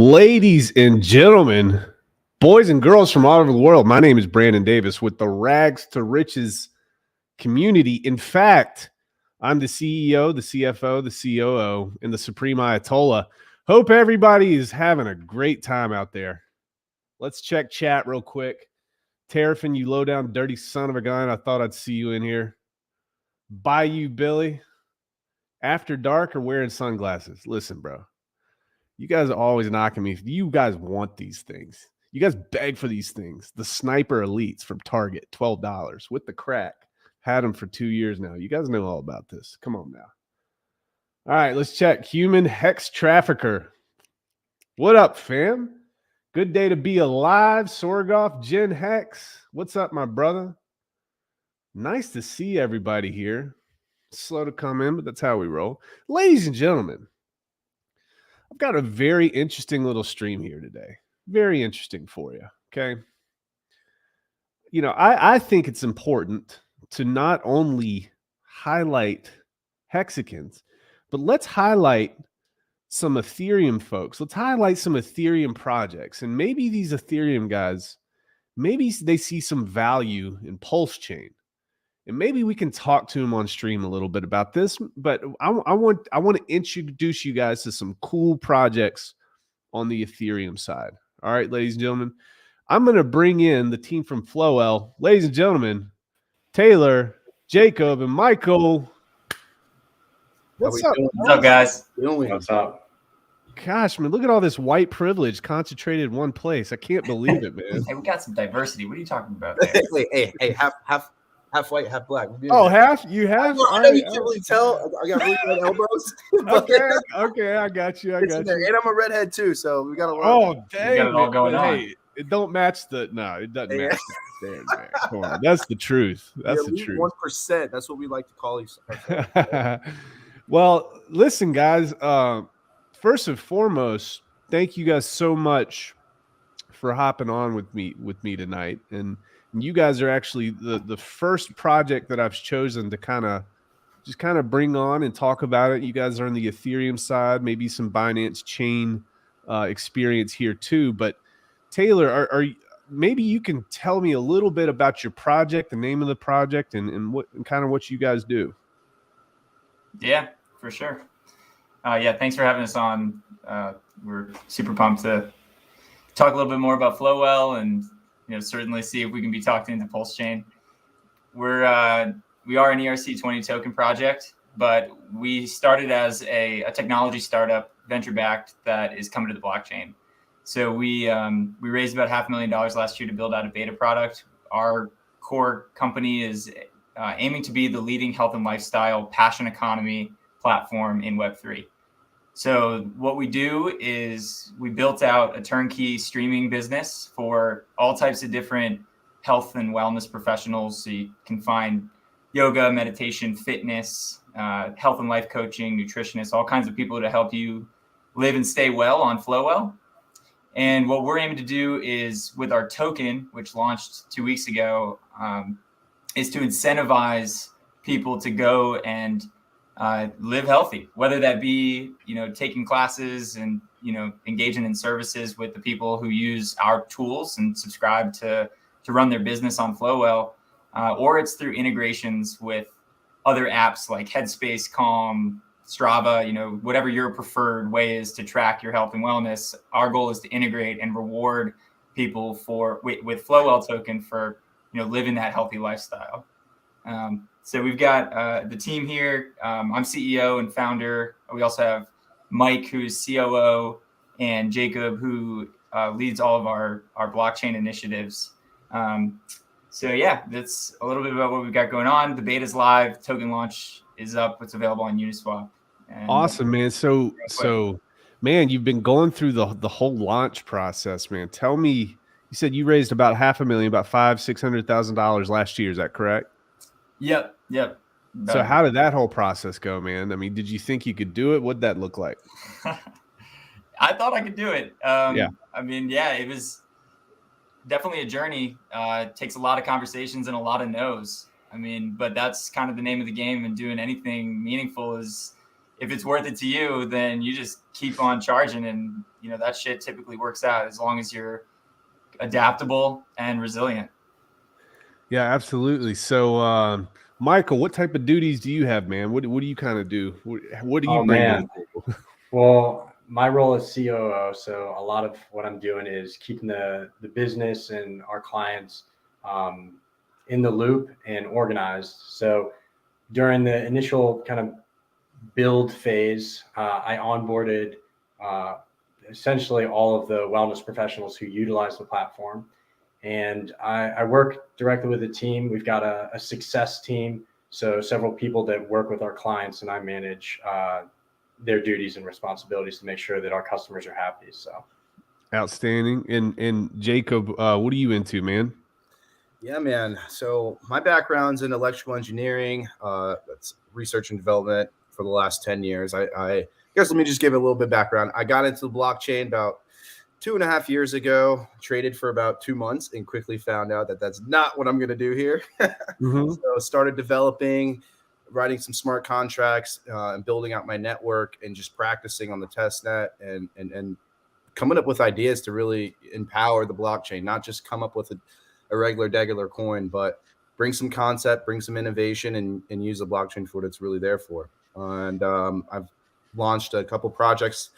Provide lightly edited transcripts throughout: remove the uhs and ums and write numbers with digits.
Ladies and gentlemen, boys and girls from all over the world, my name is Brandon Davis with the Rags to Riches community. In fact, I'm the CEO, the CFO, the COO, and the Supreme Ayatollah. Hope everybody is having a great time out there. Let's check chat real quick. Terrafin, you low down dirty son of a gun. I thought I'd see you in here. Bayou Billy, after dark or wearing sunglasses? Listen, bro. You guys are always knocking me. You guys want these things. You guys beg for these things. The Sniper Elites from Target, $12 with the crack. Had them for 2 years now. You guys know all about this. Come on now. All right, let's check. Human Hex Trafficker. What up, fam? Good day to be alive. Sorgoff, Jen Hex. What's up, my brother? Nice to see everybody here. Slow to come in, but that's how we roll. Ladies and gentlemen, I've got a very interesting little stream here today. Very interesting for you, okay? You know, I think it's important to not only highlight hexagons, but let's highlight some Ethereum folks. Let's highlight some Ethereum projects. And maybe these Ethereum guys, maybe they see some value in Pulse Chain. And maybe we can talk to him on stream a little bit about this, but I want to introduce you guys to some cool projects on the Ethereum side. All right, ladies and gentlemen, I'm going to bring in the team from Flowell. Ladies and gentlemen, Taylor, Jacob, and Michael. What's up? What's up, guys? What's up? Gosh, man, look at all this white privilege concentrated in one place. I can't believe it, man. Hey, we got some diversity. What are you talking about? Hey, half white, half black. Oh, half? You have? I know you can't really tell. I got really red elbows. Okay, I got you. And I'm a redhead too, so we got a lot. Oh, dang! We got it all going on. Hey, it don't match the. No, it doesn't match. Damn, man. Come on, that's the truth. That's the truth. 1%. That's what we like to call each. Well, listen, guys. First and foremost, thank you guys so much for hopping on with me tonight. And you guys are actually the first project that I've chosen to kind of bring on and talk about it. You guys are on the Ethereum side, maybe some Binance chain experience here too. But Taylor, maybe you can tell me a little bit about your project, the name of the project, and what you guys do. Yeah, for sure. Yeah, thanks for having us on. We're super pumped to talk a little bit more about Flowell and certainly see if we can be talked into Pulse Chain. We are an ERC20 token project, but we started as a technology startup, venture-backed, that is coming to the blockchain. So we raised about $500,000 last year to build out a beta product. Our core company is aiming to be the leading health and lifestyle passion economy platform in Web3. So what we do is we built out a turnkey streaming business for all types of different health and wellness professionals. So you can find yoga, meditation, fitness, health and life coaching, nutritionists, all kinds of people to help you live and stay well on Flowell. And what we're aiming to do is, with our token, which launched 2 weeks ago, is to incentivize people to go and live healthy, whether that be, taking classes and, engaging in services with the people who use our tools and subscribe to run their business on Flowell, or it's through integrations with other apps like Headspace, Calm, Strava, whatever your preferred way is to track your health and wellness. Our goal is to integrate and reward people with Flowell token for, living that healthy lifestyle. So we've got the team here. I'm CEO and founder. We also have Mike, who's COO, and Jacob, who leads all of our blockchain initiatives. So yeah, that's a little bit about what we've got going on. The beta's live. Token launch is up. It's available on Uniswap. Awesome, man. So man, you've been going through the whole launch process, man. Tell me, you said you raised about $500,000, about $600,000 last year. Is that correct? Yep. So how did that whole process go, man? I mean, did you think you could do it? What'd that look like? I thought I could do it. Yeah. I mean, it was definitely a journey. It takes a lot of conversations and a lot of no's. I mean, but that's kind of the name of the game, and doing anything meaningful is if it's worth it to you, then you just keep on charging, and that shit typically works out as long as you're adaptable and resilient. Yeah, absolutely. So, Michael, what type of duties do you have, man? What do you kind of do? What do you bring to the table? Well, my role is COO, so a lot of what I'm doing is keeping the business and our clients in the loop and organized. So during the initial kind of build phase, I onboarded essentially all of the wellness professionals who utilize the platform. And I work directly with a team. We've got a success team, so several people that work with our clients, and I manage their duties and responsibilities to make sure that our customers are happy. So outstanding. And Jacob, what are you into, man? Yeah, man. So my background's in electrical engineering. That's research and development for the last 10 years. I guess let me just give a little bit of background. I got into the blockchain about 2.5 years ago, traded for about 2 months, and quickly found out that that's not what I'm going to do here. So started developing, writing some smart contracts, and building out my network, and just practicing on the test net, and coming up with ideas to really empower the blockchain, not just come up with a regular coin, but bring some concept, bring some innovation, and use the blockchain for what it's really there for. And I've launched a couple projects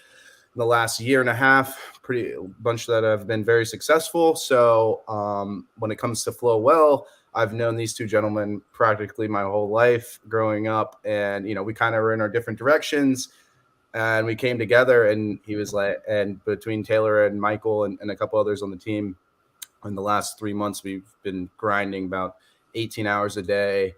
in the last 1.5 years, a bunch that have been very successful. So when it comes to Flowell, I've known these two gentlemen practically my whole life growing up, and we kind of were in our different directions, and we came together, and he was like, and between Taylor and Michael and a couple others on the team, in the last 3 months, we've been grinding about 18 hours a day,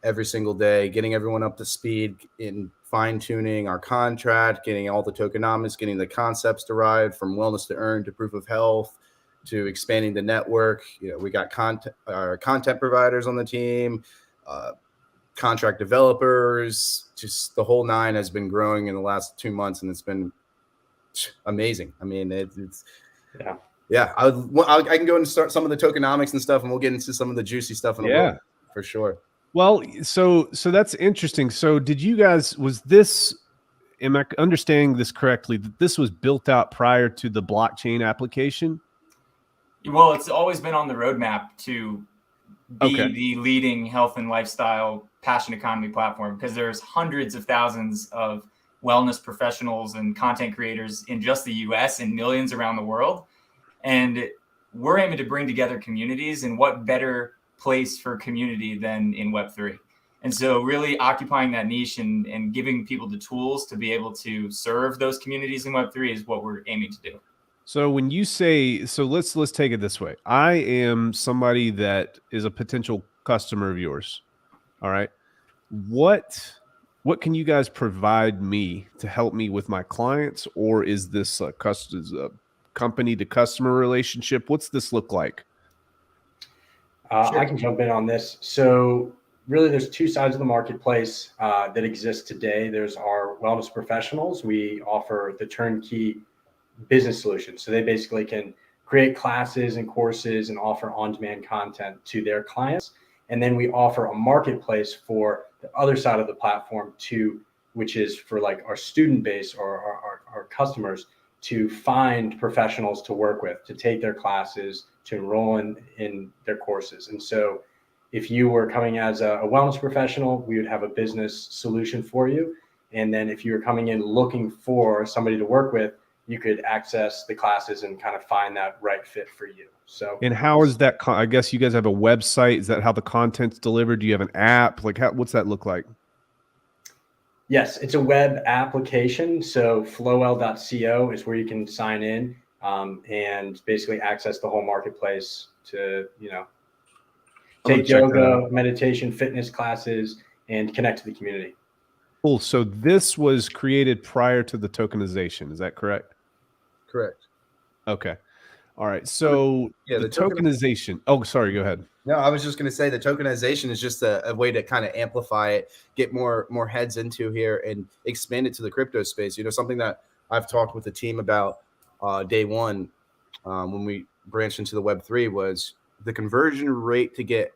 every single day, getting everyone up to speed in fine-tuning our contract, getting all the tokenomics, getting the concepts derived from wellness to earn to proof of health to expanding the network. We got our content providers on the team, contract developers, just the whole nine has been growing in the last 2 months, and it's been amazing. I mean, it's yeah. I can go and start some of the tokenomics and stuff, and we'll get into some of the juicy stuff in a little, for sure. Well, so that's interesting. So did you guys, am I understanding this correctly, that this was built out prior to the blockchain application? Well, it's always been on the roadmap to be the leading health and lifestyle passion economy platform, because there's hundreds of thousands of wellness professionals and content creators in just the US and millions around the world. And we're aiming to bring together communities, and what better place for community than in Web3. And so really occupying that niche and giving people the tools to be able to serve those communities in Web3 is what we're aiming to do. So when you say, so let's take it this way. I am somebody that is a potential customer of yours. All right. What can you guys provide me to help me with my clients? Or is this a company to customer relationship? What's this look like? Sure. I can jump in on this. So really there's two sides of the marketplace that exist today. There's our wellness professionals. We offer the turnkey business solution. So they basically can create classes and courses and offer on-demand content to their clients. And then we offer a marketplace for the other side of the platform which is for like our student base or our customers to find professionals to work with, to take their classes, to enroll in their courses. And so if you were coming as a wellness professional, we would have a business solution for you. And then if you were coming in looking for somebody to work with, you could access the classes and kind of find that right fit for you. So, and how is that? I guess you guys have a website. Is that how the content's delivered? Do you have an app? Like, what's that look like? Yes, it's a web application. So flowell.co is where you can sign in and basically access the whole marketplace to, take yoga, meditation, fitness classes, and connect to the community. Cool. So this was created prior to the tokenization. Is that correct? Correct. Okay. All right. So the tokenization. Oh, sorry. Go ahead. No, I was just going to say the tokenization is just a way to kind of amplify it, get more heads into here, and expand it to the crypto space. Something that I've talked with the team about day one when we branched into the Web3 was the conversion rate to get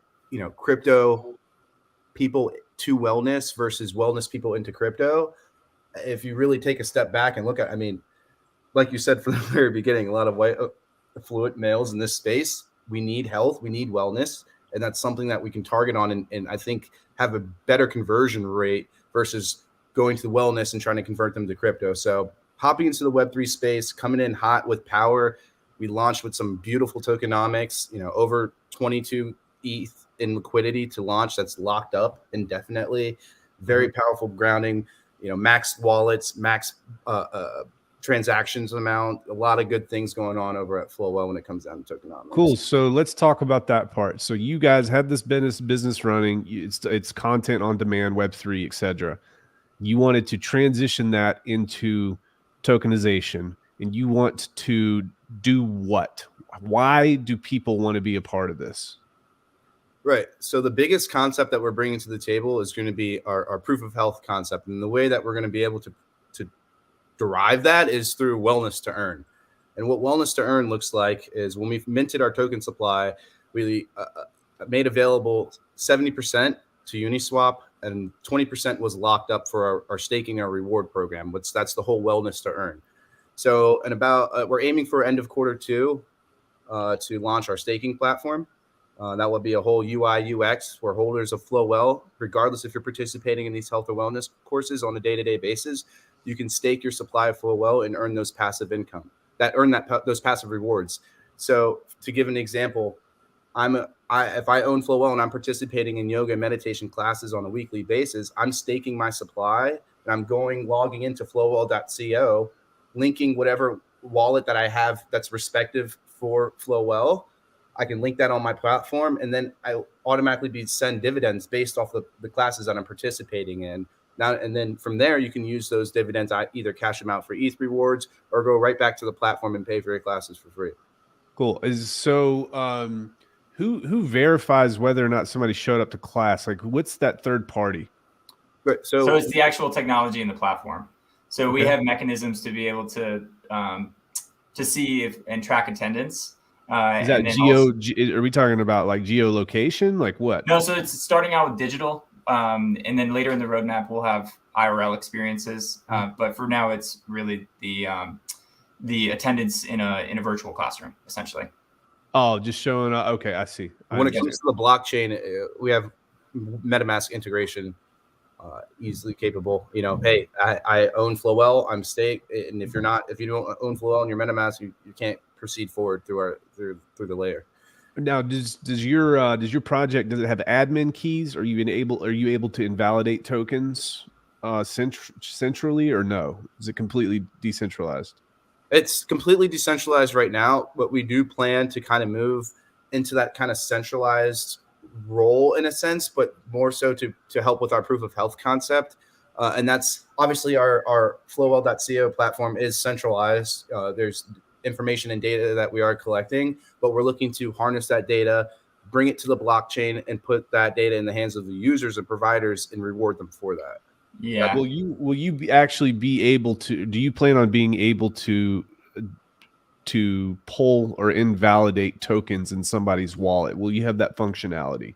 crypto people to wellness versus wellness people into crypto if you really take a step back and look at, I mean, like you said from the very beginning, a lot of white affluent males in this space, we need health, we need wellness, and that's something that we can target on and I think have a better conversion rate versus going to the wellness and trying to convert them to crypto. So hopping into the Web3 space, coming in hot with power. We launched with some beautiful tokenomics, over 22 ETH in liquidity to launch. That's locked up indefinitely. Very powerful grounding, max wallets, max transactions amount, a lot of good things going on over at Flowell when it comes down to tokenomics. Cool. So let's talk about that part. So you guys had this business running. It's content on demand, Web3, etc. You wanted to transition that into tokenization, and you want to do what? Why do people want to be a part of this? Right. So the biggest concept that we're bringing to the table is going to be our proof of health concept. And the way that we're going to be able to derive that is through wellness to earn. And what wellness to earn looks like is when we've minted our token supply, we made available 70% to Uniswap and 20% was locked up for our staking, our reward program. That's the whole wellness to earn. So, and we're aiming for end of quarter 2 to launch our staking platform. That will be a whole UI UX where holders of Flowell, regardless if you're participating in these health or wellness courses on a day-to-day basis, you can stake your supply of Flowell and earn those passive income those passive rewards. So to give an example, if I own Flowell and I'm participating in yoga and meditation classes on a weekly basis, I'm staking my supply and I'm logging into flowell.co, linking whatever wallet that I have that's respective for Flowell. I can link that on my platform, and then I automatically send dividends based off the classes that I'm participating in. Now, and then from there, you can use those dividends. I either cash them out for ETH rewards or go right back to the platform and pay for your classes for free. Cool. Who verifies whether or not somebody showed up to class? Like, what's that third party? Right. So it's the actual technology in the platform. So we have mechanisms to be able to see and track attendance. Is that are we talking about like geolocation? Like what? No, so it's starting out with digital. And then later in the roadmap, we'll have IRL experiences. But for now, it's really the attendance in a virtual classroom, essentially. Oh, just showing up. Okay, I see. When it comes to the blockchain, we have MetaMask integration, easily capable. Hey, I own Flowell, I'm staked, and if you don't own Flowell in your MetaMask, you can't proceed forward through the layer. Now, does your project, does it have admin keys? Are you able to invalidate tokens centrally, or no? Is it completely decentralized? It's completely decentralized right now, but we do plan to kind of move into that kind of centralized role in a sense, but more so to help with our proof of health concept. And that's obviously our flowell.co platform is centralized. There's information and data that we are collecting, but we're looking to harness that data, bring it to the blockchain, and put that data in the hands of the users and providers and reward them for that. Yeah. Will you actually be able to? Do you plan on being able to pull or invalidate tokens in somebody's wallet? Will you have that functionality?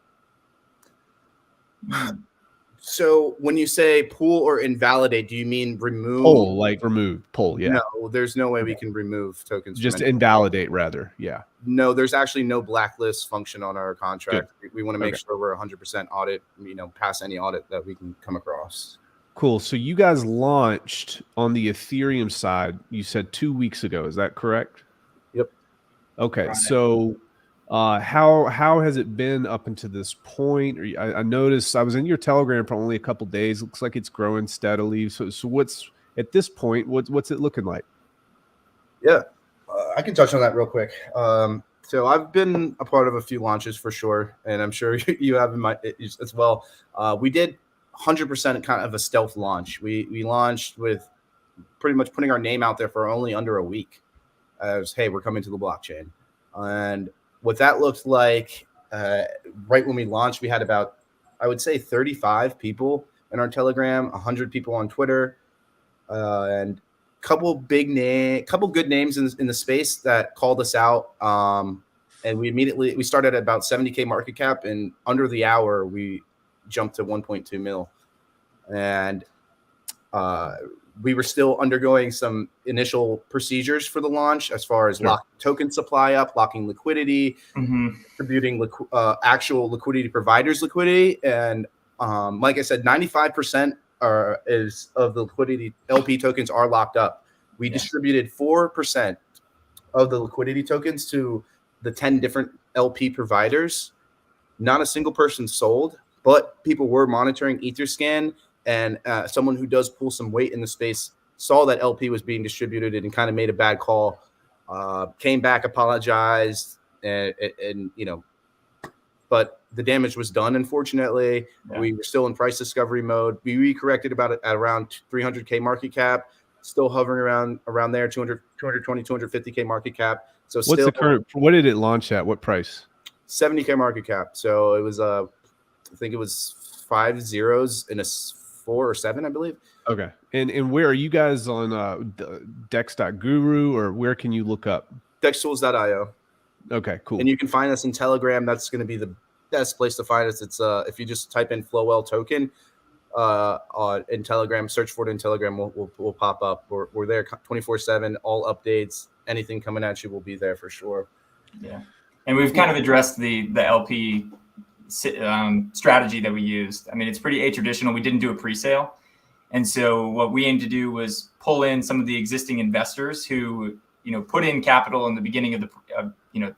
So when you say pull or invalidate, do you mean remove? Pull, like remove, pull, yeah. No, there's no way we can remove tokens. Just invalidate, rather, yeah. No, there's actually no blacklist function on our contract. Good. We want to make sure we're 100% audit, pass any audit that we can come across. Cool. So you guys launched on the Ethereum side, you said 2 weeks ago. Is that correct? Yep. Okay. Right. So how has it been up until this point? I noticed I was in your Telegram for only a couple of days. Looks like it's growing steadily. So what's at this point? What's it looking like? Yeah, I can touch on that real quick. So I've been a part of a few launches for sure, and I'm sure you have as well. We did 100% kind of a stealth launch. We launched with pretty much putting our name out there for only under a week as, hey, we're coming to the blockchain. And what that looked like right when we launched, we had about, I would say 35 people in our Telegram, 100 people on Twitter, and couple good names in the space that called us out. And we started at about 70K market cap, and under the hour, we jumped to 1.2 mil. And we were still undergoing some initial procedures for the launch as far as locking token supply up, locking liquidity, distributing actual liquidity providers' liquidity. And like I said, 95% of the liquidity LP tokens are locked up. We distributed 4% of the liquidity tokens to the 10 different LP providers. Not a single person sold, but people were monitoring Etherscan, and someone who does pull some weight in the space saw that LP was being distributed and kind of made a bad call, came back, apologized, and but the damage was done, unfortunately. We were still in price discovery mode. We recorrected at around 300K market cap, still hovering around there, 220, 250K market cap. So what's the current, what did it launch at? What price? 70K market cap. So it was, I think it was 5 zeros in a 4 or 7, I believe. Okay. And where are you guys on dex.guru, or where can you look up? Dextools.io. Okay, cool. And you can find us in Telegram. That's going to be the best place to find us. It's if you just type in Flowell token in Telegram, search for it in Telegram, we'll pop up. We're there 24/7, all updates, anything coming at you will be there for sure. Yeah. And we've kind of addressed the LP strategy that we used. I mean, it's pretty atraditional. We didn't do a pre-sale. And so what we aimed to do was pull in some of the existing investors who, put in capital in the beginning of the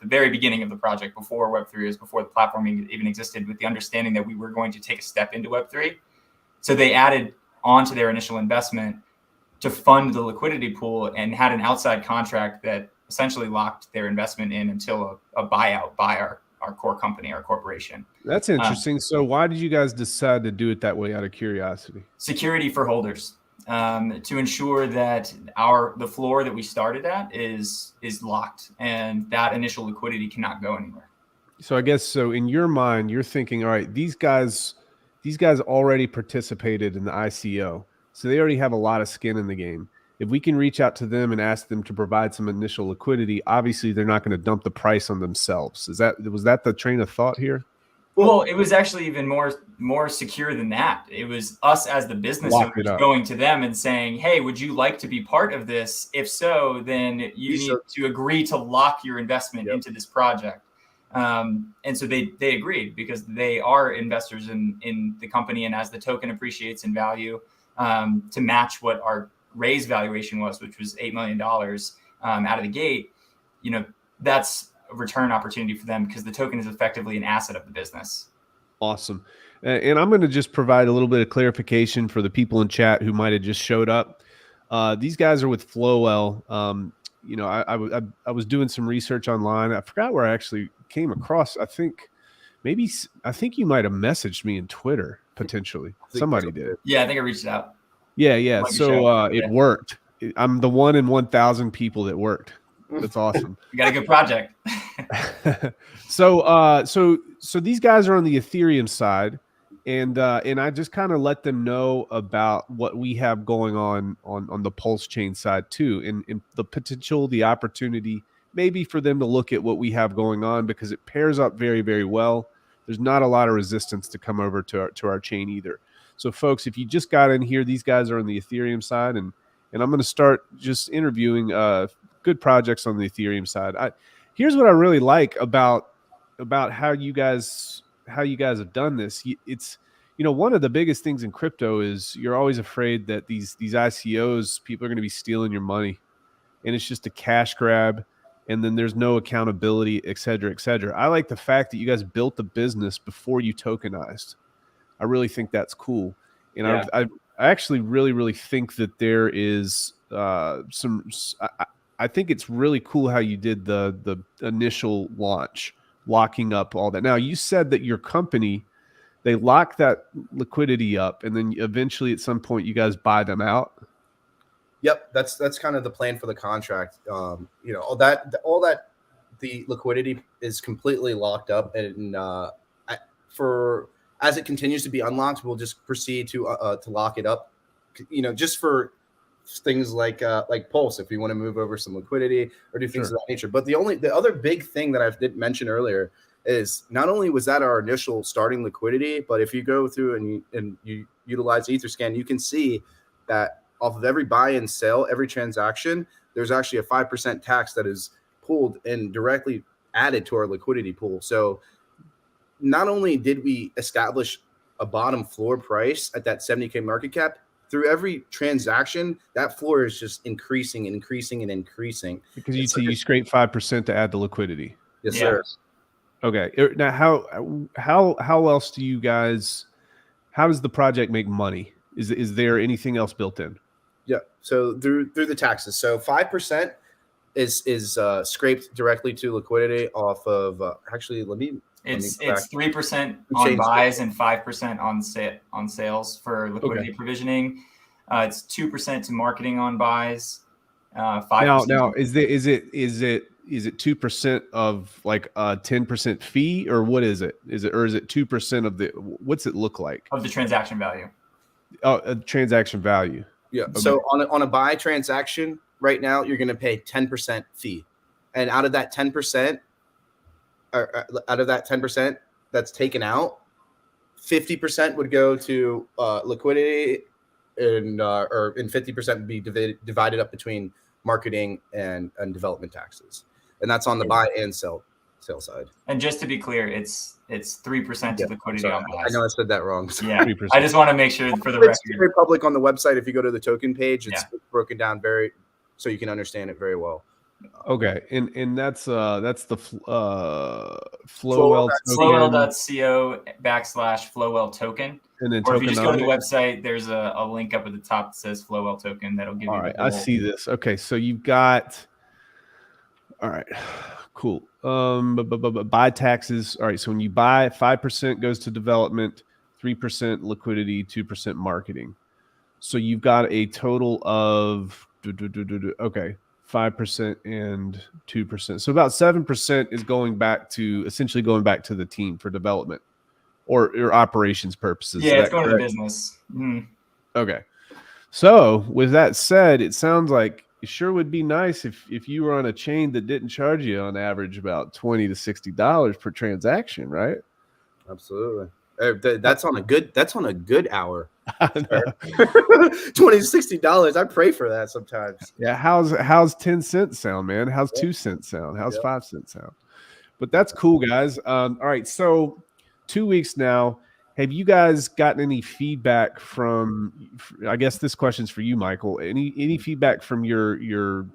very beginning of the project, before Web3 is, before the platform even existed, with the understanding that we were going to take a step into Web3. So they added on to their initial investment to fund the liquidity pool and had an outside contract that essentially locked their investment in until a buyout by our core company, our corporation. That's interesting. So why did you guys decide to do it that way, out of curiosity? Security for holders, to ensure that the floor that we started at is locked, and that initial liquidity cannot go anywhere. So I guess, so in your mind, you're thinking, all right, these guys already participated in the ICO, so they already have a lot of skin in the game. If we can reach out to them and ask them to provide some initial liquidity, obviously they're not going to dump the price on themselves. Was that the train of thought here? Well, it was actually even more secure than that. It was us as the business owners going to them and saying, "Hey, would you like to be part of this? If so, then you need to agree to lock your investment into this project." And so they agreed, because they are investors in the company, and as the token appreciates in value, to match what our raise valuation was, which was $8 million out of the gate, that's a return opportunity for them, because the token is effectively an asset of the business. Awesome. And I'm going to just provide a little bit of clarification for the people in chat who might have just showed up. These guys are with Flowell. I was doing some research online. I forgot where I actually came across. I think you might have messaged me in Twitter, potentially. Somebody did. Yeah, I think I reached out. Yeah. So it worked. I'm the 1 in 1,000 people that worked. That's awesome. You got a good project. So these guys are on the Ethereum side, and I just kind of let them know about what we have going on the Pulse chain side too, and the potential, the opportunity, maybe for them to look at what we have going on, because it pairs up very, very well. There's not a lot of resistance to come over to our chain either. So folks, if you just got in here, these guys are on the Ethereum side, and I'm going to start just interviewing good projects on the Ethereum side. Here's what I really like about how you guys have done this. It's, one of the biggest things in crypto is you're always afraid that these ICOs, people are going to be stealing your money, and it's just a cash grab, and then there's no accountability, et cetera, et cetera. I like the fact that you guys built the business before you tokenized. I really think that's cool. And yeah. I actually really, really think that there is I think it's really cool how you did the initial launch, locking up all that. Now, you said that your company, they lock that liquidity up, and then eventually at some point you guys buy them out. Yep, that's kind of the plan for the contract. All that the liquidity is completely locked up, and as it continues to be unlocked, we'll just proceed to lock it up. Just for things like Pulse, if we want to move over some liquidity or do things of that nature. But the other big thing that I didn't mention earlier is not only was that our initial starting liquidity, but if you go through and you utilize Etherscan, you can see that off of every buy and sell, every transaction, there's actually a 5% tax that is pulled and directly added to our liquidity pool. So not only did we establish a bottom floor price at that 70K market cap, through every transaction, that floor is just increasing and increasing and increasing. Because you scrape 5% to add the liquidity. Yes, sir. Okay. Now, how else do you guys? How does the project make money? Is there anything else built in? Yeah. So through the taxes. So 5% is scraped directly to liquidity off of. Actually, It's 3% on buys and 5% on sales for liquidity provisioning. It's 2% to marketing on buys. 5%. Now is it 2% of like a 10% fee, or what is it? Is it 2% of the, what's it look like? Of the transaction value. Oh, transaction value. Yeah. Okay. So on a buy transaction right now, you're going to pay 10% fee, and out of that 10%, that's taken out, 50% would go to liquidity, and 50% would be divided up between marketing and development taxes, and that's on the buy and sell side. And just to be clear, it's 3% to liquidity on buys. I know I said that wrong. Yeah, 3%. I just want to make sure for the It's record. very public on the website. If you go to the token page, it's broken down so you can understand it very well. Okay, and that's the Flowell token. Flowell.co/Flowell token. And then or if you just go to the website, there's a link up at the top that says Flowell token. That'll give you. All right, I see this. Okay, so you've got. All right, cool. Buy taxes. All right, so when you buy, 5% goes to development, 3% liquidity, 2% marketing. So you've got a total of 5% and 2%. So about 7% is essentially going back to the team for development or operations purposes. Yeah, it's going to the business. Mm. Okay. So with that said, it sounds like it sure would be nice if you were on a chain that didn't charge you on average about $20 to $60 per transaction, right? Absolutely. That's on a good hour. $20 to $60. I pray for that sometimes. Yeah. How's 10 cents sound, man? How's 2 cents sound? How's 5 cents sound? But that's cool, guys. All right. So 2 weeks now. Have you guys gotten any feedback from? I guess this question's for you, Michael. Any feedback from your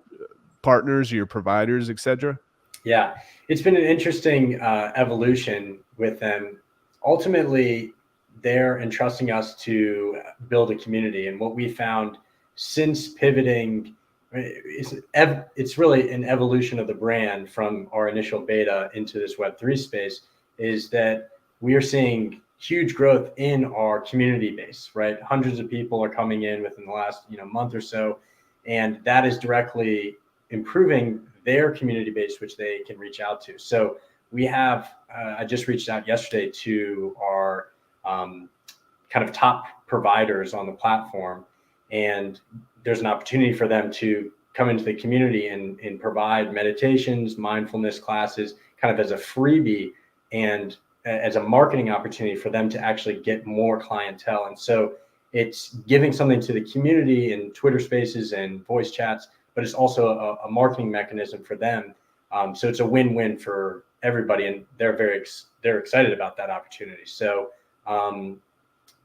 partners, your providers, etc.? Yeah, it's been an interesting evolution with them. Ultimately, they're entrusting us to build a community, and what we found since pivoting, it's really an evolution of the brand from our initial beta into this Web3 space, is that we are seeing huge growth in our community base, right? Hundreds of people are coming in within the last month or so, and that is directly improving their community base, which they can reach out to. So we have, I just reached out yesterday to our kind of top providers on the platform, and there's an opportunity for them to come into the community and provide meditations, mindfulness classes, kind of as a freebie and as a marketing opportunity for them to actually get more clientele. And so it's giving something to the community in Twitter spaces and voice chats, but it's also a marketing mechanism for them. So it's a win-win for everybody, and they're excited about that opportunity. So,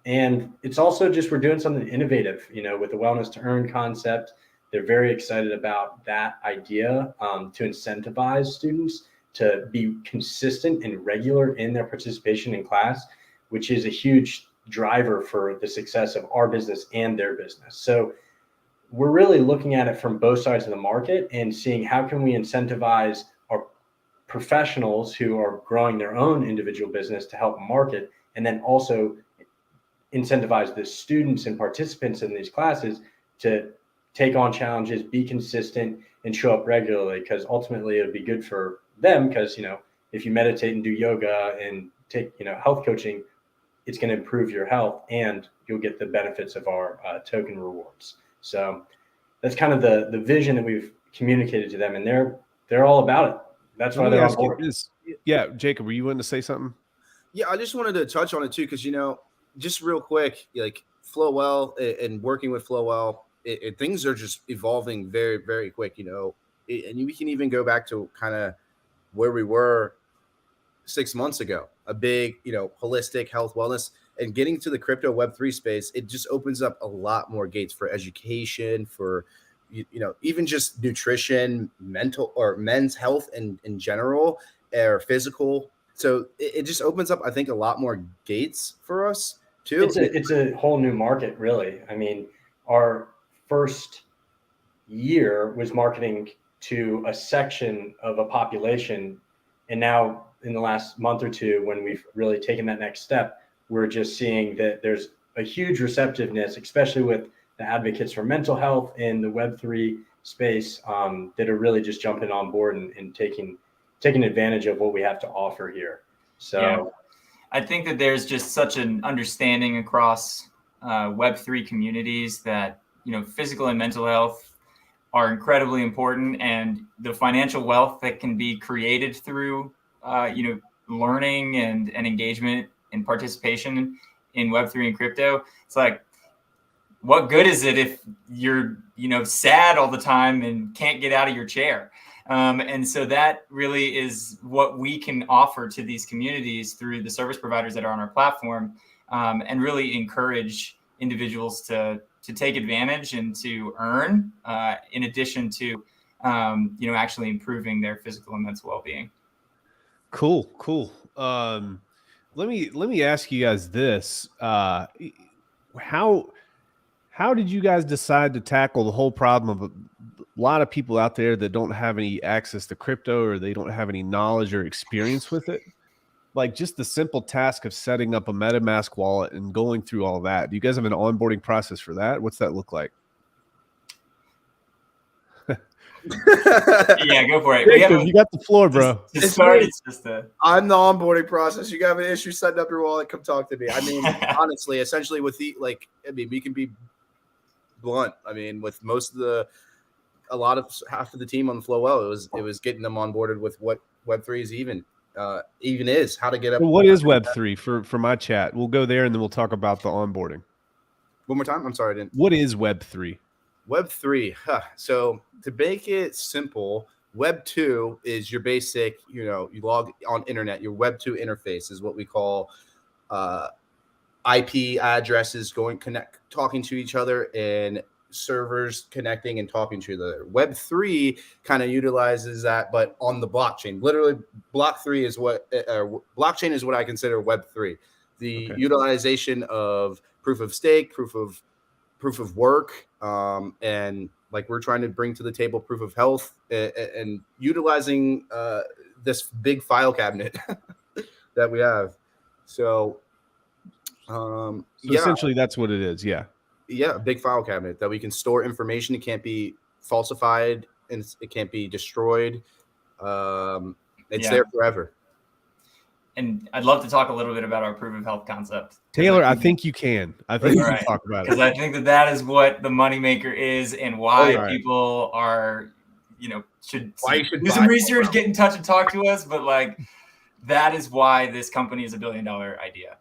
and it's also just, we're doing something innovative, with the wellness to earn concept. They're very excited about that idea to incentivize students to be consistent and regular in their participation in class, which is a huge driver for the success of our business and their business. So we're really looking at it from both sides of the market and seeing how can we incentivize our professionals who are growing their own individual business to help market, and then also incentivize the students and participants in these classes to take on challenges, be consistent, and show up regularly, because ultimately it'll be good for them, because if you meditate and do yoga and take health coaching, it's going to improve your health and you'll get the benefits of our token rewards. So that's kind of the vision that we've communicated to them, and they're all about it. That's why they're on board. Yeah, Jacob, were you wanting to say something? Yeah, I just wanted to touch on it too, because just real quick, like Flowell and working with Flowell, things are just evolving very, very quick, you know, and we can even go back to kind of where we were 6 months ago, a big, you know, holistic health wellness, and getting to the crypto Web3 space. It just opens up a lot more gates for education, for, you know, even just nutrition, mental or men's health in general, or physical. So it just opens up, I think, a lot more gates for us too. It's a whole new market, really. I mean, our first year was marketing to a section of a population, and now in the last month or two, when we've really taken that next step, we're just seeing that there's a huge receptiveness, especially with the advocates for mental health in the Web3 space, that are really just jumping on board and taking advantage of what we have to offer here. So yeah. I think that there's just such an understanding across Web3 communities that, you know, physical and mental health are incredibly important, and the financial wealth that can be created through, you know, learning and engagement and participation in Web3 and crypto. It's like, what good is it if you're, you know, sad all the time and can't get out of your chair? And so that really is what we can offer to these communities through the service providers that are on our platform, and really encourage individuals to take advantage and to earn, in addition to, you know, actually improving their physical and mental well-being. Cool. Let me ask you guys this: how did you guys decide to tackle the whole problem of a lot of people out there that don't have any access to crypto, or they don't have any knowledge or experience with it? Like, just the simple task of setting up a MetaMask wallet and going through all that. Do you guys have an onboarding process for that? What's that look like? Yeah, go for it. You got the floor, bro. It's just I'm the onboarding process. You got an issue setting up your wallet, come talk to me. I mean, honestly, essentially with we can be blunt. I mean, with half of the team on Flowell, it was getting them onboarded with what Web3 is even is, how to get up. Well, what is Web3 for my chat? We'll go there and then we'll talk about the onboarding. One more time. I'm sorry, I didn't. What is Web3? Web3. So to make it simple, Web2 is your basic, you know, you log on internet, your Web2 interface is what we call IP addresses talking to each other, and servers connecting and talking to each other. Web3 kind of utilizes that, but on the blockchain. Literally, blockchain is what I consider Web3. The utilization of proof of stake, proof of work, and like we're trying to bring to the table proof of health, and utilizing this big file cabinet that we have. So essentially that's what it is. Yeah, a big file cabinet that we can store information. It can't be falsified and it can't be destroyed. It's there forever. And I'd love to talk a little bit about our proof of health concept. Taylor, I think you can. I think you can talk about it. Because I think that is what the moneymaker is, and why people are, you know, should do some research, get in touch and talk to us. But like, that is why this company is $1 billion idea.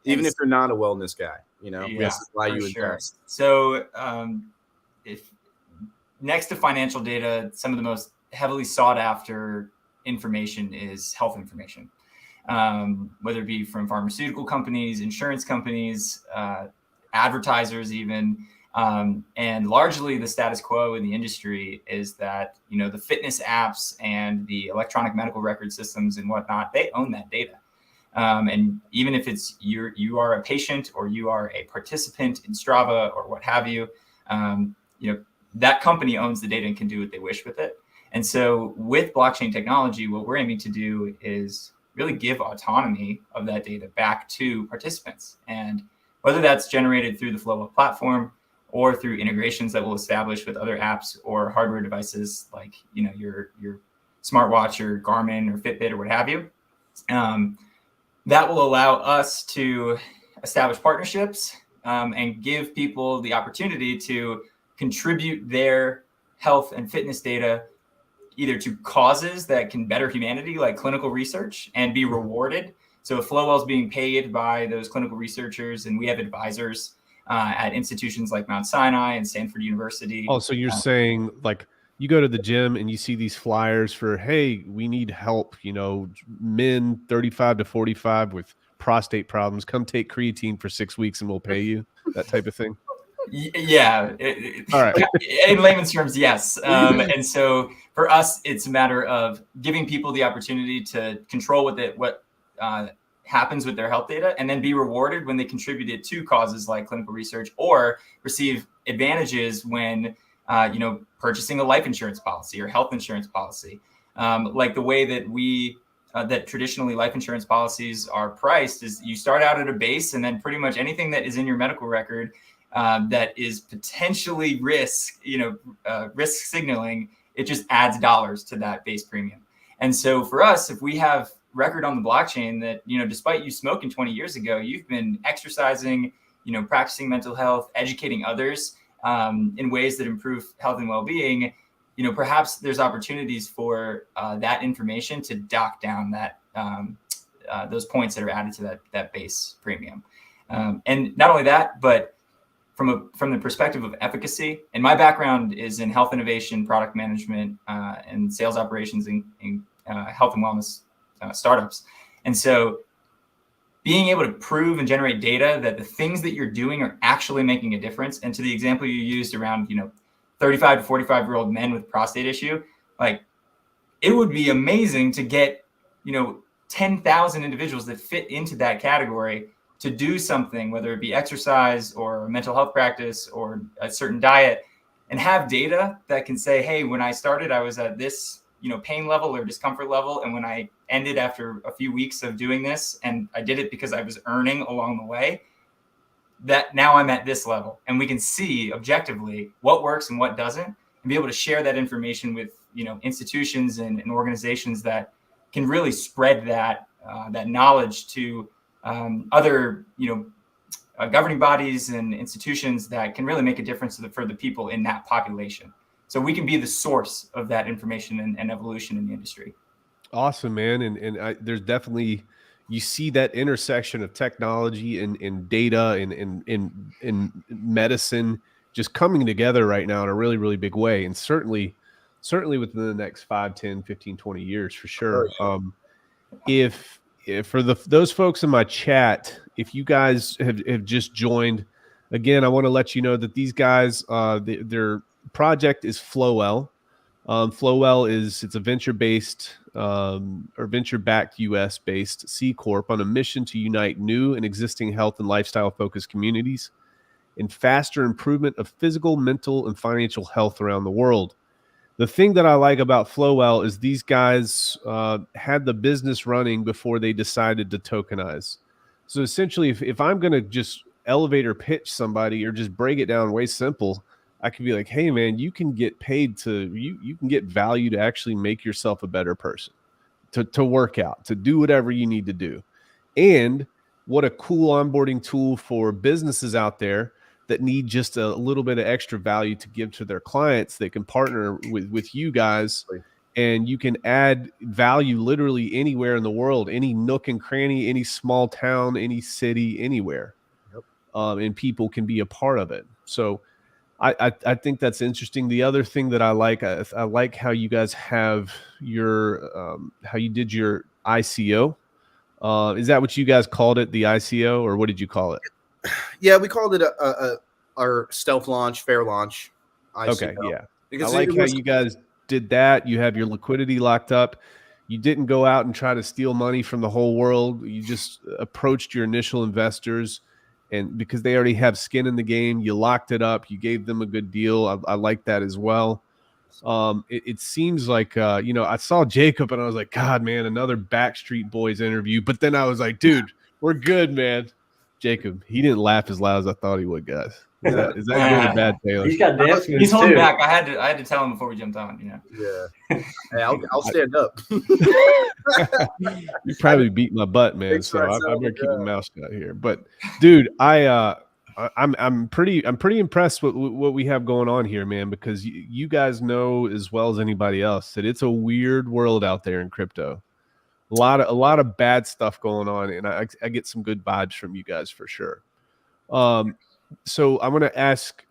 Even if you're not a wellness guy, you know, this is why you invest. So if next to financial data, some of the most heavily sought after information is health information. Whether it be from pharmaceutical companies, insurance companies, advertisers even. And largely the status quo in the industry is that, you know, the fitness apps and the electronic medical record systems and whatnot, they own that data. And even if it's you are a patient or you are a participant in Strava or what have you, you know, that company owns the data and can do what they wish with it. And so with blockchain technology, what we're aiming to do is really give autonomy of that data back to participants. And whether that's generated through the Flowell platform or through integrations that we'll establish with other apps or hardware devices like, you know, your smartwatch or Garmin or Fitbit or what have you, that will allow us to establish partnerships and give people the opportunity to contribute their health and fitness data either to causes that can better humanity, like clinical research, and be rewarded. So if Flowell is being paid by those clinical researchers and we have advisors at institutions like Mount Sinai and Stanford University. Oh, so you're saying like you go to the gym and you see these flyers for, hey, we need help, men 35 to 45 with prostate problems, come take creatine for 6 weeks and we'll pay you, that type of thing. Yeah. All right. In layman's terms, yes. And so for us, it's a matter of giving people the opportunity to control what happens with their health data, and then be rewarded when they contributed to causes like clinical research, or receive advantages when, purchasing a life insurance policy or health insurance policy. Like the way that that traditionally life insurance policies are priced is you start out at a base, and then pretty much anything that is in your medical record that is potentially risk signaling, it just adds dollars to that base premium. And so for us, if we have record on the blockchain that, despite you smoking 20 years ago, you've been exercising, practicing mental health, educating others in ways that improve health and well-being, perhaps there's opportunities for that information to dock down that those points that are added to that base premium. And not only that, but from the perspective of efficacy, and my background is in health innovation, product management, and sales operations in health and wellness startups. And so being able to prove and generate data that the things that you're doing are actually making a difference. And to the example you used around, 35 to 45-year-old men with prostate issue, like it would be amazing to get, 10,000 individuals that fit into that category to do something, whether it be exercise or mental health practice or a certain diet, and have data that can say, hey, when I started, I was at this, pain level or discomfort level. And when I ended after a few weeks of doing this, and I did it because I was earning along the way, that now I'm at this level. And we can see objectively what works and what doesn't, and be able to share that information with, institutions and organizations that can really spread that knowledge to other, governing bodies and institutions that can really make a difference for the people in that population. So we can be the source of that information and evolution in the industry. Awesome, man. And there's definitely, you see that intersection of technology and data and medicine just coming together right now in a really, really big way. And certainly within the next 5, 10, 15, 20 years, for sure. If for those folks in my chat, if you guys have just joined, again, I want to let you know that these guys, their project is Flowell. Flowell it's a venture-based or venture-backed US-based C Corp on a mission to unite new and existing health and lifestyle-focused communities in faster improvement of physical, mental, and financial health around the world. The thing that I like about Flowell is these guys had the business running before they decided to tokenize. So essentially, if I'm going to just elevator pitch somebody or just break it down way simple, I could be like, hey, man, you can get paid you can get value to actually make yourself a better person, to work out, to do whatever you need to do. And what a cool onboarding tool for businesses out there that need just a little bit of extra value to give to their clients. They can partner with you guys, and you can add value literally anywhere in the world, any nook and cranny, any small town, any city, anywhere. Yep. And people can be a part of it. So I think that's interesting. The other thing that I like how you guys have your how you did your ICO. Is that what you guys called it, the ICO, or what did you call it? Yeah, we called it our stealth launch, fair launch. ICO. Okay, yeah. Because I like how you guys did that. You have your liquidity locked up. You didn't go out and try to steal money from the whole world. You just approached your initial investors, and because they already have skin in the game, you locked it up. You gave them a good deal. I like that as well. It seems like, I saw Jacob and I was like, God, man, another Backstreet Boys interview. But then I was like, dude, we're good, man. Jacob, he didn't laugh as loud as I thought he would, guys. Is that good or bad, Taylor? He's got dance moves. He's holding back. I had to tell him before we jumped on. Yeah. Hey, I'll stand up. You probably beat my butt, man. So I better keep my mouth shut here. But dude, I'm pretty impressed with what we have going on here, man. Because you guys know as well as anybody else that it's a weird world out there in crypto. A lot of bad stuff going on, and I get some good vibes from you guys for sure. So I'm going to ask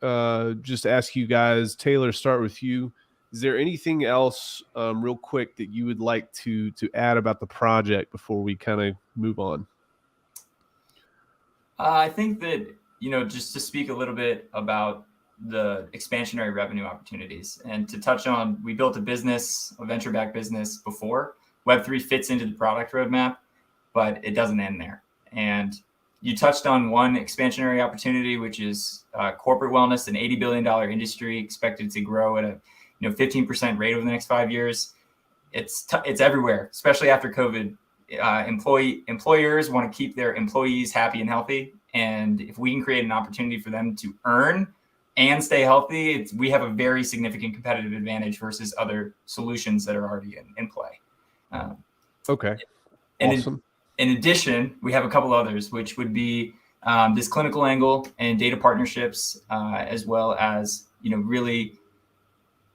you guys, Taylor, start with you. Is there anything else real quick that you would like to add about the project before we kind of move on? I think that, just to speak a little bit about the expansionary revenue opportunities and to touch on, we built a venture-backed business before. Web3 fits into the product roadmap, but it doesn't end there. And you touched on one expansionary opportunity, which is corporate wellness, an $80 billion industry expected to grow at a 15% rate over the next 5 years. It's everywhere, especially after COVID. Employers want to keep their employees happy and healthy. And if we can create an opportunity for them to earn and stay healthy, we have a very significant competitive advantage versus other solutions that are already in play. Okay. Awesome. In addition, we have a couple others, which would be this clinical angle and data partnerships, as well as, really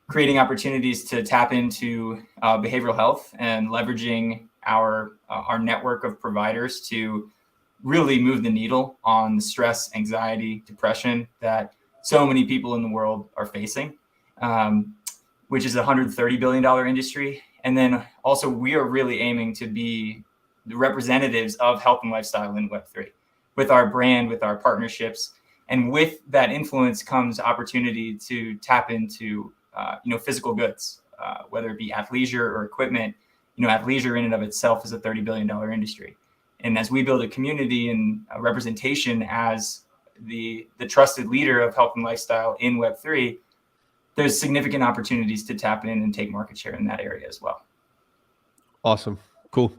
creating opportunities to tap into behavioral health and leveraging our network of providers to really move the needle on the stress, anxiety, depression that so many people in the world are facing, which is a $130 billion industry. And then also we are really aiming to be the representatives of health and lifestyle in Web3 with our brand, with our partnerships. And with that influence comes opportunity to tap into, physical goods, whether it be athleisure or equipment. Athleisure in and of itself is a $30 billion industry. And as we build a community and a representation as the trusted leader of health and lifestyle in Web3, there's significant opportunities to tap in and take market share in that area as well. Awesome. Cool.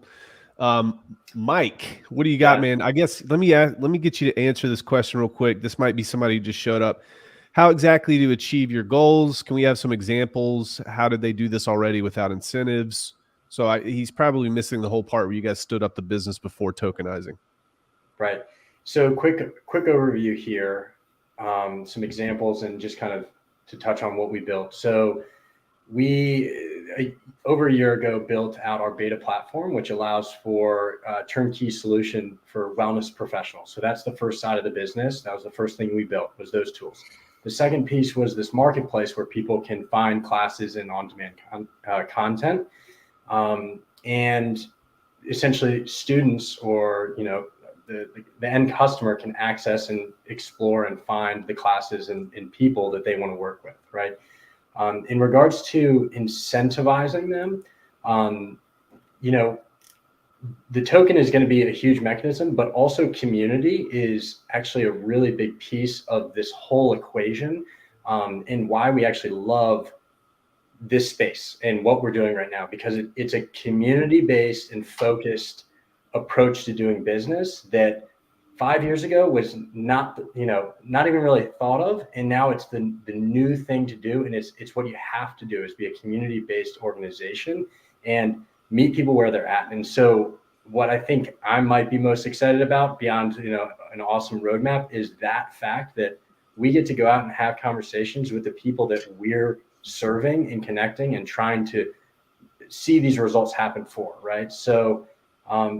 Mike, what do you got, man? I guess let me get you to answer this question real quick. This might be somebody who just showed up. How exactly to achieve your goals? Can we have some examples? How did they do this already without incentives? So he's probably missing the whole part where you guys stood up the business before tokenizing. Right. So quick overview here, some examples, and just kind of to touch on what we built. So we, over a year ago, built out our beta platform, which allows for a turnkey solution for wellness professionals. So that's the first side of the business. That was the first thing we built, was those tools. The second piece was this marketplace where people can find classes and on-demand content. And essentially students or, the end customer can access and explore and find the classes and people that they want to work with, right? In regards to incentivizing them, the token is going to be a huge mechanism, but also community is actually a really big piece of this whole equation, and why we actually love this space and what we're doing right now, because it's a community-based and focused approach to doing business that 5 years ago was not even really thought of. And now it's the new thing to do. And it's what you have to do, is be a community-based organization and meet people where they're at. And so what I think I might be most excited about beyond, an awesome roadmap is that fact that we get to go out and have conversations with the people that we're serving and connecting and trying to see these results happen for, right? So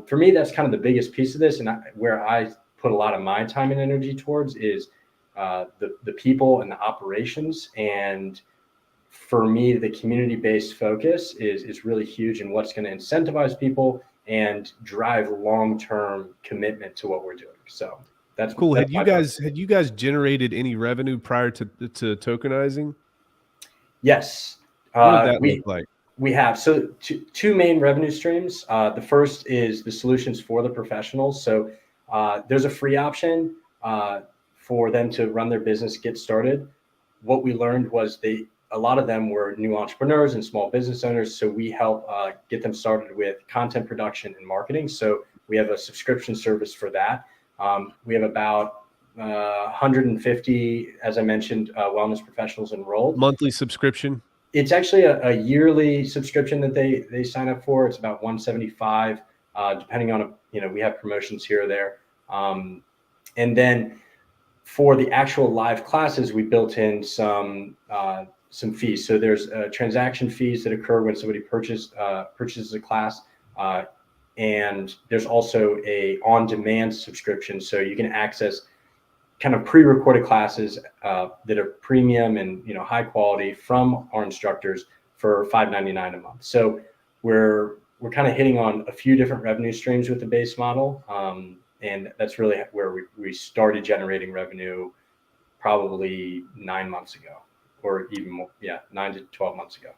for me, that's kind of the biggest piece of this, and where I put a lot of my time and energy towards is the people and the operations. And for me, the community-based focus is really huge in what's going to incentivize people and drive long-term commitment to what we're doing. So that's cool. Had you guys generated any revenue prior to tokenizing? Yes. What did that look like? We have two main revenue streams. The first is the solutions for the professionals. So there's a free option for them to run their business, get started. What we learned was a lot of them were new entrepreneurs and small business owners. So we help get them started with content production and marketing. So we have a subscription service for that. We have about 150, as I mentioned, wellness professionals enrolled. Monthly subscription? It's actually a yearly subscription that they sign up for. It's about $175, depending on, we have promotions here or there. And then for the actual live classes, we built in some fees. So there's transaction fees that occur when somebody purchases a class. And there's also a on-demand subscription. So you can access kind of pre-recorded classes that are premium and high quality from our instructors for $5.99 a month. So we're kind of hitting on a few different revenue streams with the base model, and that's really where we started generating revenue probably 9 months ago, or even more. Yeah, 9 to 12 months ago.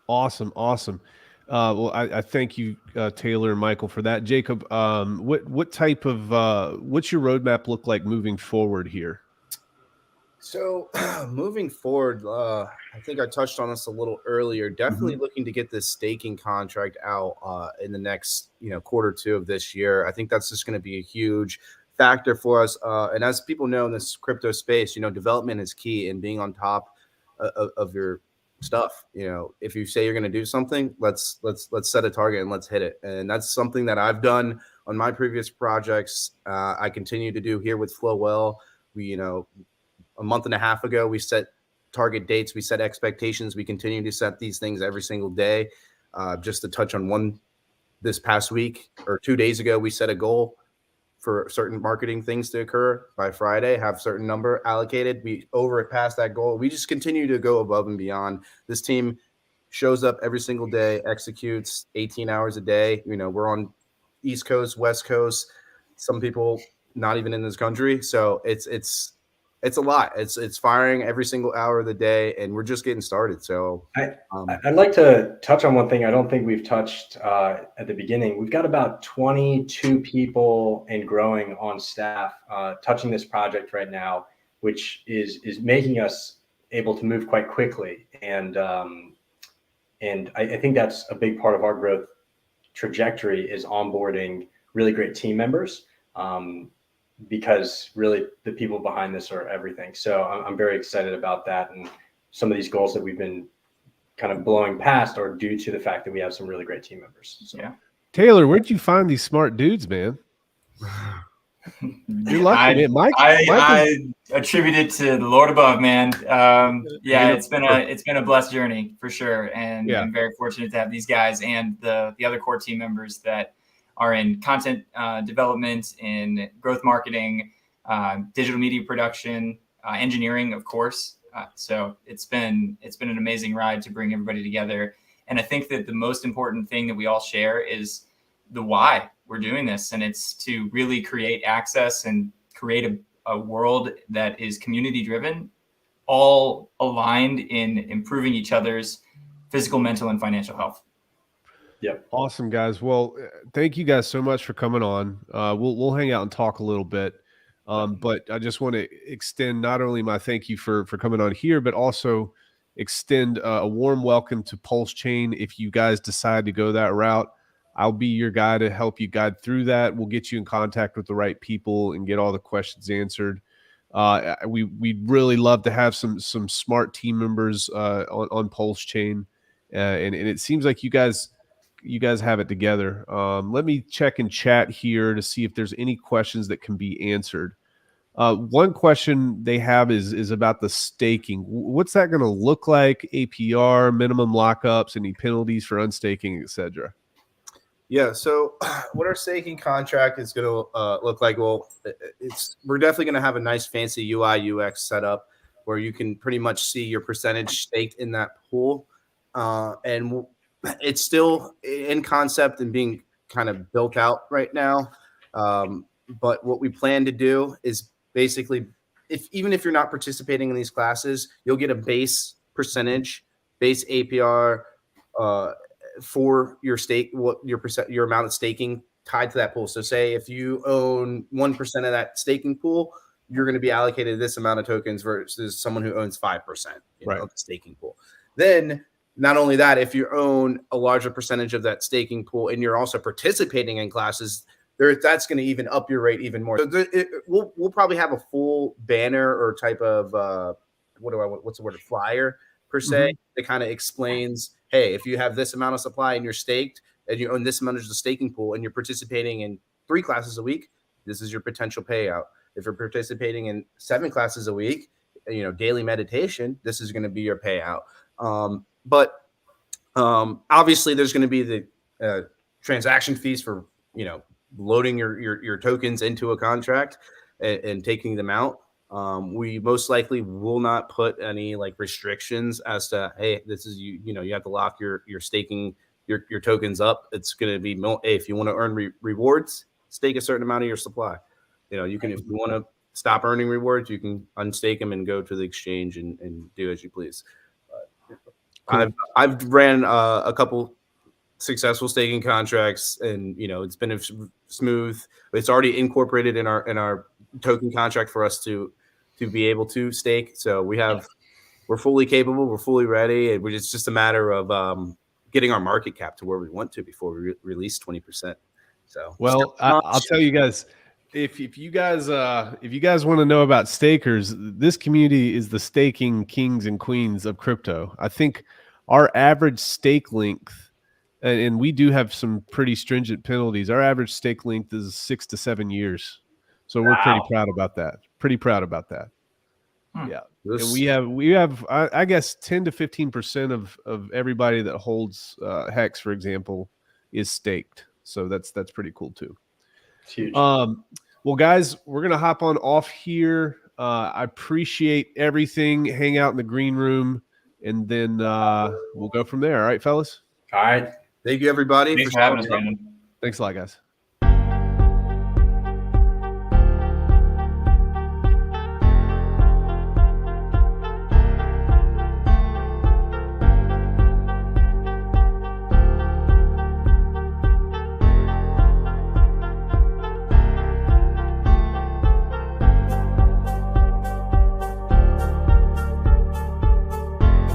Awesome. Well, I thank you, Taylor and Michael, for that. Jacob, what type of what's your roadmap look like moving forward here? So moving forward, I think I touched on this a little earlier. Definitely looking to get this staking contract out in the next quarter two of this year. I think that's just going to be a huge factor for us. And as people know in this crypto space, development is key, and being on top of your stuff. If you say you're going to do something, let's set a target and let's hit it. And that's something that I've done on my previous projects. I continue to do here with Flowell. We a month and a half ago, we set target dates, we set expectations. We continue to set these things every single day. Just to touch on one, this past week or 2 days ago, we set a goal for certain marketing things to occur by Friday, have certain number allocated. We overpassed that goal. We just continue to go above and beyond. This team shows up every single day, executes 18 hours a day. We're on East Coast, West Coast, some people not even in this country. So it's a lot. It's firing every single hour of the day, and we're just getting started. So I'd like to touch on one thing I don't think we've touched at the beginning. We've got about 22 people and growing on staff touching this project right now, which is making us able to move quite quickly. And I think that's a big part of our growth trajectory, is onboarding really great team members. Because really the people behind this are everything. So I'm very excited about that. And some of these goals that we've been kind of blowing past are due to the fact that we have some really great team members. So. Yeah. Taylor, where'd you find these smart dudes, man? You're lucky, man. Mike, I attribute it to the Lord above, man. Yeah, it's been a blessed journey for sure. And I'm very fortunate to have these guys and the other core team members that are in content development, in growth marketing, digital media production, engineering, of course. So it's been an amazing ride to bring everybody together. And I think that the most important thing that we all share is the why we're doing this. And it's to really create access and create a world that is community driven, all aligned in improving each other's physical, mental, and financial health. Yep. Awesome, guys. Well, thank you guys so much for coming on. We'll hang out and talk a little bit. But I just want to extend not only my thank you for coming on here, but also extend a warm welcome to Pulse Chain. If you guys decide to go that route, I'll be your guy to help you guide through that. We'll get you in contact with the right people and get all the questions answered. We'd really love to have some smart team members on Pulse Chain, and it seems like you guys have it together. Let me check in chat here to see if there's any questions that can be answered. One question they have is about the staking. What's that going to look like? APR, minimum lockups, any penalties for unstaking, etc. Yeah. So what our staking contract is going to look like? Well, we're definitely going to have a nice fancy UI UX setup where you can pretty much see your percentage staked in that pool, and it's still in concept and being kind of built out right now. But what we plan to do is basically, even if you're not participating in these classes, you'll get a base percentage, base APR for your stake, what your amount of staking tied to that pool. So say if you own 1% of that staking pool, you're going to be allocated this amount of tokens versus someone who owns 5% of the staking pool. Then not only that, if you own a larger percentage of that staking pool and you're also participating in classes, that's going to even up your rate even more. So we'll probably have a full banner or type of flyer per se that kind of explains, hey, if you have this amount of supply and you're staked and you own this amount of the staking pool and you're participating in 3 classes a week, this is your potential payout. If you're participating in 7 classes a week, daily meditation, this is going to be your payout. But obviously there's going to be the transaction fees for, loading your tokens into a contract and taking them out. We most likely will not put any like restrictions as to, hey, this is you know, you have to lock your staking your tokens up. It's going to be hey, if you want to earn rewards, stake a certain amount of your supply. You know, you can, if you want to stop earning rewards, you can unstake them and go to the exchange and do as you please. Cool. I've ran a couple successful staking contracts, and you know, it's been smooth. It's already incorporated in our token contract for us to be able to stake. So we're fully capable, we're fully ready. It's just a matter of getting our market cap to where we want to before we release 20%. So, well, I'll tell you guys, if you guys want to know about stakers, this community is the staking kings and queens of crypto. I think our average stake length, and we do have some pretty stringent penalties, our average stake length is 6 to 7 years. So we're pretty proud about that. Yeah. And we have I guess 10 to 15% of everybody that holds Hex, for example, is staked. So that's pretty cool too. It's huge. Well, guys, we're gonna hop on off here. I appreciate everything. Hang out in the green room, and then we'll go from there. All right, fellas. All right. Thank you, everybody. Thanks for having us, Brandon. Thanks a lot, guys.